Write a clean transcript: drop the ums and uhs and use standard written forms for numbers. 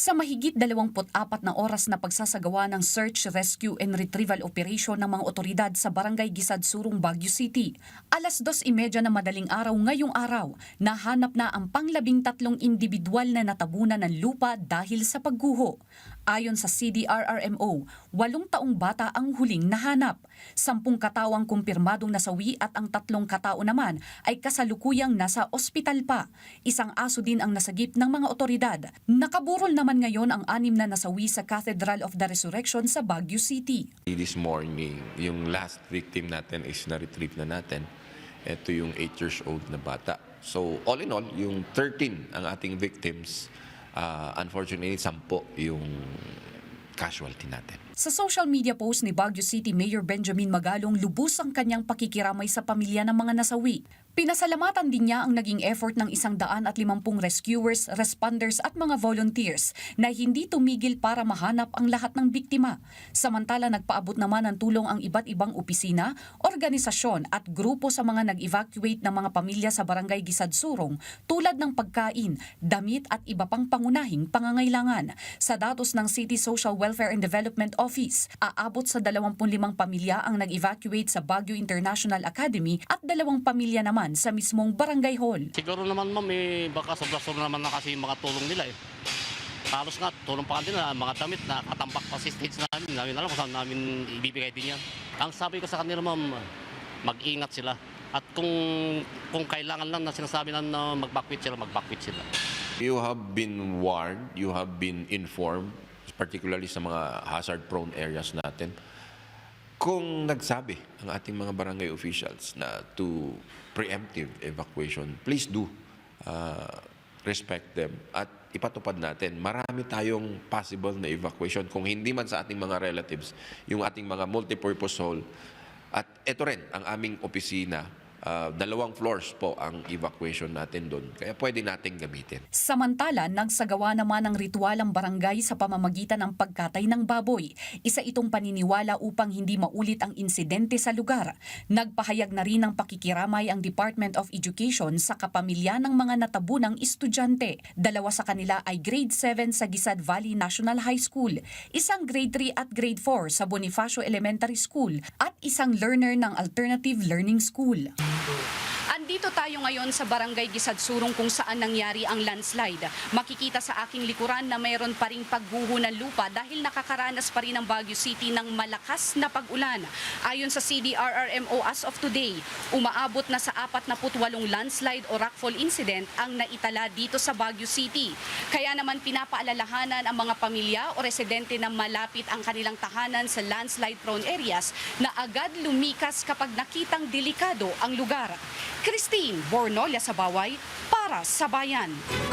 Sa mahigit 24 na oras na pagsasagawa ng search, rescue and retrieval operation ng mga otoridad sa Barangay Gisadsurong, Baguio City, alas 2:30 na madaling araw ngayong araw, nahanap na ang pang-13 individual na natabunan ng lupa dahil sa pagguho. Ayon sa CDRRMO, 8 taong bata ang huling nahanap. 10 katao ang kumpirmadong nasawi at ang 3 katao naman ay kasalukuyang nasa ospital pa. Isang aso din ang nasagip ng mga otoridad. Nakaburol naman ngayon ang 6 na nasawi sa Cathedral of the Resurrection sa Baguio City. This morning, yung last victim natin is na-retrieve na natin. Ito yung 8 years old na bata. So all in all, yung 13 ang ating victims. Unfortunately, 10 yung casualty natin. Sa social media post ni Baguio City Mayor Benjamin Magalong, lubos ang kanyang pakikiramay sa pamilya ng mga nasawi. Pinasalamatan din niya ang naging effort ng 150 rescuers, responders at mga volunteers na hindi tumigil para mahanap ang lahat ng biktima. Samantala, nagpaabot naman ng tulong ang iba't ibang opisina, organisasyon at grupo sa mga nag-evacuate ng mga pamilya sa Barangay Gisadsurong tulad ng pagkain, damit at iba pang pangunahing pangangailangan. Sa datos ng City Social Welfare and Development Office, aabot sa 25 pamilya ang nag-evacuate sa Baguio International Academy at 2 pamilya naman sa mismong barangay hall. Siguro naman ma'am, baka sobra-sobra naman na kasi yung mga tulong nila eh. Halos nga, tulong pa kanila, mga damit na katampak pa si stage namin. Namin alam kung saan namin ibibigay din yan. Ang sabi ko sa kanila ma'am, mag-ingat sila. At kung kailangan lang na sinasabi na mag-backwit sila. You have been warned, you have been informed, particularly sa mga hazard-prone areas natin. Kung nagsabi ang ating mga barangay officials na to preemptive evacuation, please do respect them at ipatupad natin. Marami tayong possible na evacuation kung hindi man sa ating mga relatives, yung ating mga multipurpose hall. At ito rin ang aming opisina. 2 floors po ang evacuation natin doon. Kaya pwede nating gamitin. Samantala, nagsagawa naman ng ritual ang barangay sa pamamagitan ng pagkatay ng baboy. Isa itong paniniwala upang hindi maulit ang insidente sa lugar. Nagpahayag na rin ng pakikiramay ang Department of Education sa kapamilya ng mga natabunang estudyante. 2 sa kanila ay grade 7 sa Gisad Valley National High School, isang grade 3 at grade 4 sa Bonifacio Elementary School at isang learner ng Alternative Learning School. Andito tayo ngayon sa Barangay Gisadsurong kung saan nangyari ang landslide. Makikita sa aking likuran na mayroon pa ring pagguho ng lupa dahil nakakaranas pa rin ang Baguio City ng malakas na pag-ulan. Ayon sa CDRRMO as of today, umaabot na sa 48 landslide o rockfall incident ang naitala dito sa Baguio City. Kaya naman pinapaalalahanan ang mga pamilya o residente na malapit ang kanilang tahanan sa landslide-prone areas na agad lumikas kapag nakitang delikado ang lugar. Christine Bornolia sa Baway para sa Bayan.